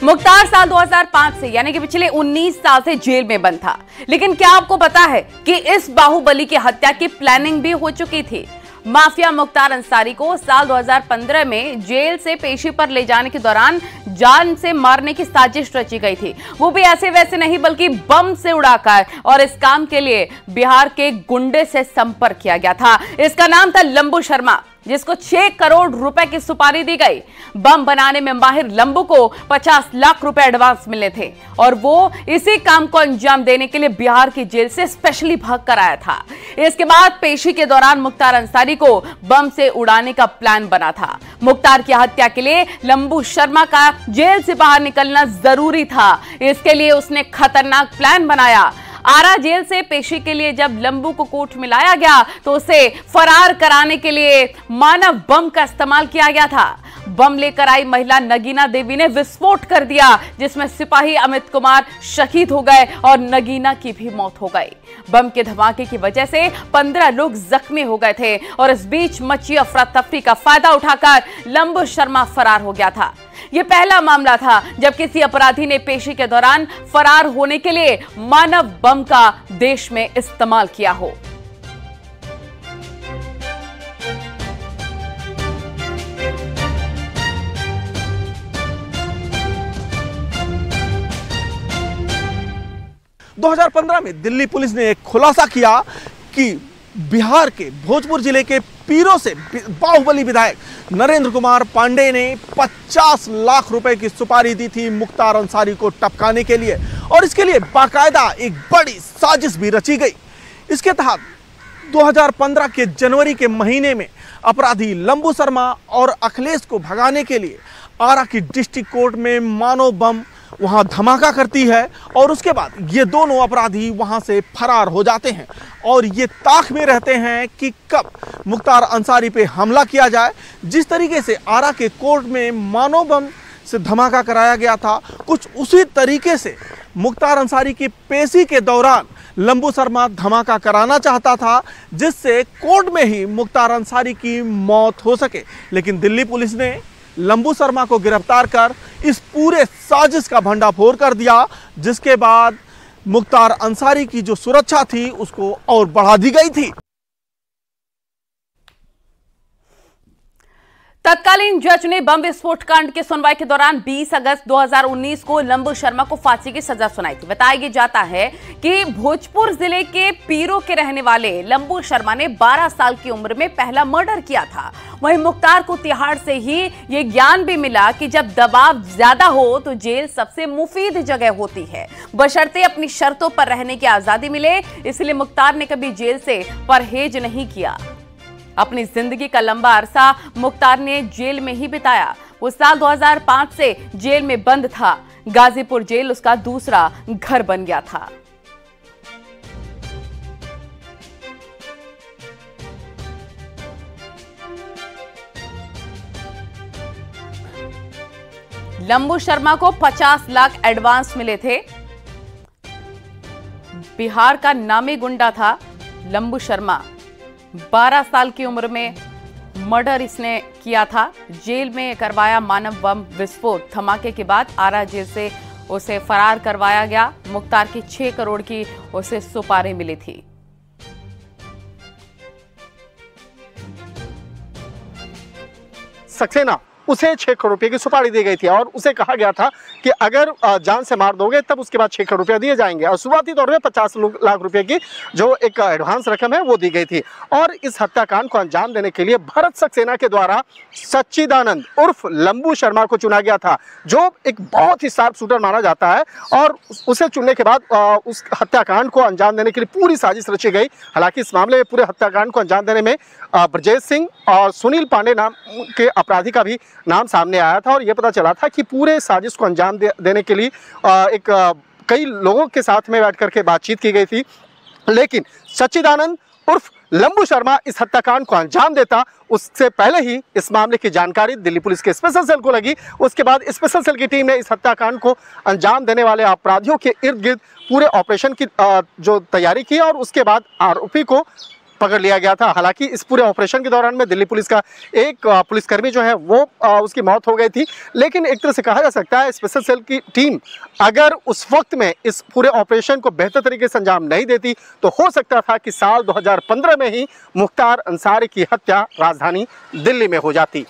मुख्तार साल 2005 से यानी कि पिछले 19 साल से जेल में बंद था। लेकिन क्या आपको पता है कि इस बाहुबली की हत्या की प्लानिंग भी हो चुकी थी। माफिया मुख्तार अंसारी को साल 2015 में जेल से पेशी पर ले जाने के दौरान जान से मारने की साजिश रची गई थी, वो भी ऐसे वैसे नहीं बल्कि बम से उड़ाकर, और इस काम के लिए बिहार के गुंडे से संपर्क किया गया था। इसका नाम था लंबू शर्मा, जिसको 6 करोड़ रुपए की सुपारी दी गई। बम बनाने में माहिर लंबू को 50 लाख रुपए एडवांस मिले थे और वो इसी काम को अंजाम देने के लिए बिहार की जेल से स्पेशली भाग कर आया था। इसके बाद पेशी के दौरान मुख्तार अंसारी को बम से उड़ाने का प्लान बना था। मुख्तार की हत्या के लिए लंबू शर्मा का जेल से बाहर निकलना जरूरी था। इसके लिए उसने खतरनाक प्लान बनाया। आरा जेल से पेशी के लिए जब लंबू को कोर्ट में लाया गया तो उसे फरार कराने के लिए मानव बम का इस्तेमाल किया गया था। बम लेकर आई महिला नगीना देवी ने विस्फोट कर दिया, जिसमें सिपाही अमित कुमार शहीद हो गए और नगीना की भी मौत हो गई। बम के धमाके की वजह से 15 लोग जख्मी हो गए थे और इस बीच मची अफरा तफरी का फायदा उठाकर लंबू शर्मा फरार हो गया था। यह पहला मामला था जब किसी अपराधी ने पेशी के दौरान फरार होने के लिए मानव बम का देश में इस्तेमाल किया हो। दो 2015 में दिल्ली पुलिस ने एक खुलासा किया कि बिहार के भोजपुर जिले के पीरों से बाहुबली विधायक नरेंद्र कुमार पांडे ने 50 लाख रुपए की सुपारी दी थी मुख्तार अंसारी को टपकाने के लिए, और इसके लिए बाकायदा एक बड़ी साजिश भी रची गई। इसके तहत 2015 के जनवरी के महीने में अपराधी लंबू शर्मा और अखिलेश को भगाने के लिए आरा की डिस्ट्रिक्ट कोर्ट में मानव बम वहां धमाका करती है और उसके बाद ये दोनों अपराधी वहां से फरार हो जाते हैं और ये ताक में रहते हैं कि कब मुख्तार अंसारी पे हमला किया जाए। जिस तरीके से आरा के कोर्ट में मानव बम से धमाका कराया गया था, कुछ उसी तरीके से मुख्तार अंसारी की पेशी के दौरान लंबू शर्मा धमाका कराना चाहता था, जिससे कोर्ट में ही मुख्तार अंसारी की मौत हो सके। लेकिन दिल्ली पुलिस ने लंबू शर्मा को गिरफ्तार कर इस पूरे साजिश का भंडाफोड़ कर दिया, जिसके बाद मुख्तार अंसारी की जो सुरक्षा थी उसको और बढ़ा दी गई थी। तत्कालीन जज ने बम विस्फोट कांड के सुनवाई के दौरान 20 अगस्त 2019 को लंबू शर्मा को फांसी की सजा सुनाई थी। बताया जाता है कि भोजपुर जिले के पीरो के रहने वाले लंबू शर्मा ने 12 साल की उम्र में पहला मर्डर किया था। वहीं मुख्तार को तिहाड़ से ही ये ज्ञान भी मिला कि जब दबाव ज्यादा हो तो जेल सबसे मुफीद जगह होती है, बशर्ते अपनी शर्तों पर रहने की आजादी मिले। इसलिए मुख्तार ने कभी जेल से परहेज नहीं किया। अपनी जिंदगी का लंबा अरसा मुख्तार ने जेल में ही बिताया। वो साल 2005 से जेल में बंद था। गाजीपुर जेल उसका दूसरा घर बन गया था। लंबू शर्मा को 50 लाख एडवांस मिले थे। बिहार का नामी गुंडा था लंबू शर्मा। 12 साल की उम्र में मर्डर इसने किया था। जेल में करवाया मानव बम विस्फोट। धमाके के बाद आरा जेल से उसे फरार करवाया गया। मुख्तार की 6 करोड़ की उसे सुपारी मिली थी। सक्सेना उसे 6 करोड़ रुपए की सुपारी दी गई थी और उसे कहा गया था कि अगर जान से मार दोगे तब उसके बाद 6 करोड़ रुपया दिए जाएंगे, और शुरुआती तौर में 50 लाख रुपए की जो एक एडवांस रकम है वो दी गई थी। और इस हत्याकांड को अंजाम देने के लिए भरत सक्सेना के द्वारा सच्चिदानंद उर्फ लंबू शर्मा को चुना गया था, जो एक बहुत ही शार्प शूटर माना जाता है। और उसे चुनने के बाद उस हत्याकांड को अंजाम देने के लिए पूरी साजिश रची गई। हालांकि इस मामले में पूरे हत्याकांड को अंजाम देने में ब्रजेश सिंह और सुनील पांडे नाम के अपराधी का भी नाम सामने आया था, और यह पता चला था कि पूरे साजिश को अंजाम देने के लिए कई लोगों के साथ में बैठ करके बातचीत की गई थी। लेकिन सच्चिदानंद उर्फ लंबू शर्मा इस हत्याकांड को अंजाम देता, उससे पहले ही इस मामले की जानकारी दिल्ली पुलिस के स्पेशल सेल को लगी। उसके बाद स्पेशल सेल की टीम ने इस हत्याकांड को अंजाम देने वाले अपराधियों के इर्द गिर्द पूरे ऑपरेशन की जो तैयारी की और उसके बाद आरोपी को पकड़ लिया गया था। हालांकि इस पूरे ऑपरेशन के दौरान में दिल्ली पुलिस का एक पुलिसकर्मी जो है वो उसकी मौत हो गई थी। लेकिन एक तरह से कहा जा सकता है स्पेशल सेल की टीम अगर उस वक्त में इस पूरे ऑपरेशन को बेहतर तरीके से अंजाम नहीं देती तो हो सकता था कि साल 2015 में ही मुख्तार अंसारी की हत्या राजधानी दिल्ली में हो जाती।